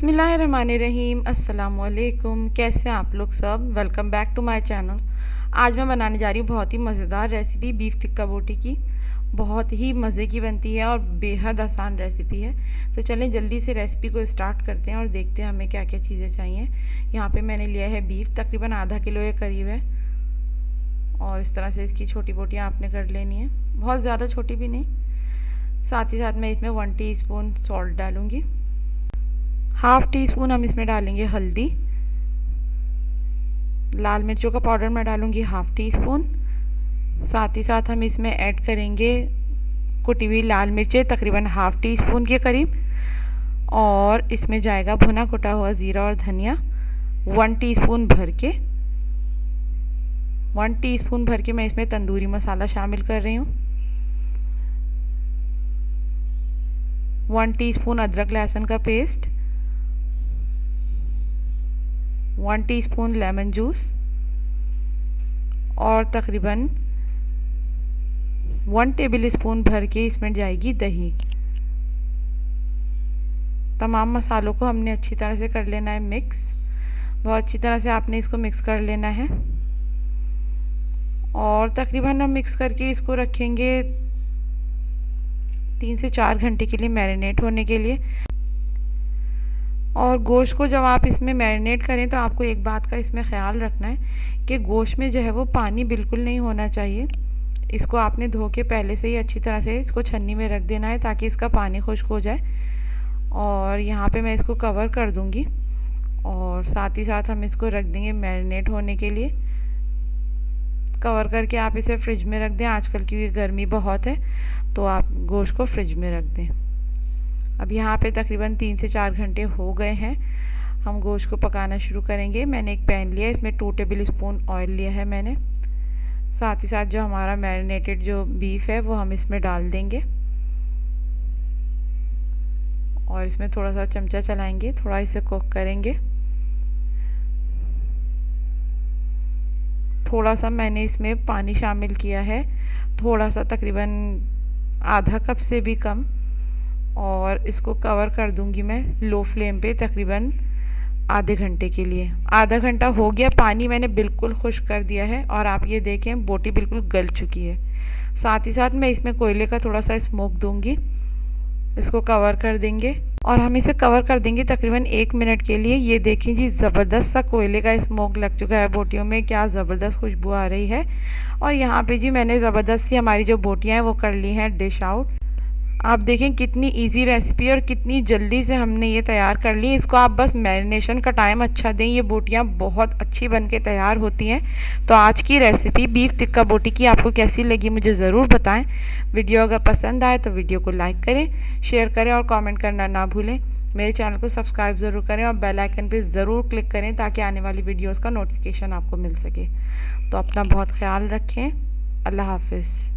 बिस्मिल्लाहिर्रहमानिर्रहीम। अस्सलामुअलैकुम। कैसे हैं आप लोग सब? Welcome back to my channel. आज मैं बनाने जा रही हूँ बहुत ही मज़ेदार रेसिपी बीफ टिक्का बोटी की। बहुत ही मज़े की बनती है और बेहद आसान रेसिपी है। तो चलें जल्दी से रेसिपी को स्टार्ट करते हैं और देखते हैं हमें क्या क्या चीज़ें चाहिए। यहाँ पे मैंने लिया है बीफ, तकरीबन आधा किलो के करीब है। और इस तरह से इसकी छोटी बोटियाँ आपने कर लेनी है, बहुत ज़्यादा छोटी भी नहीं। साथ ही साथ मैं इसमें 1 टीस्पून सॉल्ट डालूँगी। हाफ़ टी स्पून हम इसमें डालेंगे हल्दी। लाल मिर्चों का पाउडर मैं डालूँगी हाफ़ टी स्पून। साथ ही साथ हम इसमें ऐड करेंगे कुटी हुई लाल मिर्चें तकरीबन हाफ़ टी स्पून के करीब। और इसमें जाएगा भुना कुटा हुआ ज़ीरा और धनिया 1 टीस्पून भर के। 1 टीस्पून भर के मैं इसमें तंदूरी मसाला शामिल कर रही हूँ। 1 टीस्पून अदरक लहसुन का पेस्ट, 1 टीस्पून लेमन जूस और तकरीबन 1 टेबल स्पून भर के इसमें जाएगी दही। तमाम मसालों को हमने अच्छी तरह से कर लेना है मिक्स। बहुत अच्छी तरह से आपने इसको मिक्स कर लेना है और तकरीबन हम मिक्स करके इसको रखेंगे 3 से 4 घंटे के लिए मैरिनेट होने के लिए। और गोश्त को जब आप इसमें मैरिनेट करें तो आपको एक बात का इसमें ख़्याल रखना है कि गोश्त में जो है वो पानी बिल्कुल नहीं होना चाहिए। इसको आपने धो के पहले से ही अच्छी तरह से इसको छन्नी में रख देना है ताकि इसका पानी खुश्क हो जाए। और यहाँ पे मैं इसको कवर कर दूँगी और साथ ही साथ हम इसको रख देंगे मैरिनेट होने के लिए। कवर करके आप इसे फ्रिज में रख दें। आजकल क्योंकि गर्मी बहुत है तो आप गोश्त को फ्रिज में रख दें। अब यहाँ पे तकरीबन 3 से 4 घंटे हो गए हैं। हम गोश्त को पकाना शुरू करेंगे। मैंने एक पैन लिया, इसमें 2 टेबल स्पून ऑयल लिया है मैंने। साथ ही साथ जो हमारा मैरिनेटेड जो बीफ है वो हम इसमें डाल देंगे और इसमें थोड़ा सा चमचा चलाएंगे, थोड़ा इसे कुक करेंगे। थोड़ा सा मैंने इसमें पानी शामिल किया है, थोड़ा सा तकरीबन आधा कप से भी कम। और इसको कवर कर दूंगी मैं लो फ्लेम पे तकरीबन आधे घंटे के लिए। आधा घंटा हो गया, पानी मैंने बिल्कुल खुश्क कर दिया है और आप ये देखें बोटी बिल्कुल गल चुकी है। साथ ही साथ मैं इसमें कोयले का थोड़ा सा स्मोक दूंगी। इसको कवर कर देंगे और हम इसे कवर कर देंगे तकरीबन 1 मिनट के लिए। ये देखें जी, ज़बरदस्त सा कोयले का स्मोक लग चुका है बोटियों में, क्या ज़बरदस्त खुशबू आ रही है। और यहाँ पे जी मैंने ज़बरदस्त सी हमारी जो बोटियाँ हैं वो कर ली हैं डिश आउट। आप देखें कितनी इजी रेसिपी और कितनी जल्दी से हमने ये तैयार कर ली। इसको आप बस मैरिनेशन का टाइम अच्छा दें, ये बोटियाँ बहुत अच्छी बन के तैयार होती हैं। तो आज की रेसिपी बीफ टिक्का बोटी की आपको कैसी लगी मुझे ज़रूर बताएं। वीडियो अगर पसंद आए तो वीडियो को लाइक करें, शेयर करें और कमेंट करना ना भूलें। मेरे चैनल को सब्सक्राइब ज़रूर करें और बेल आइकन पर ज़रूर क्लिक करें ताकि आने वाली वीडियोज़ का नोटिफिकेशन आपको मिल सके। तो अपना बहुत ख्याल रखें। अल्लाह हाफिज़।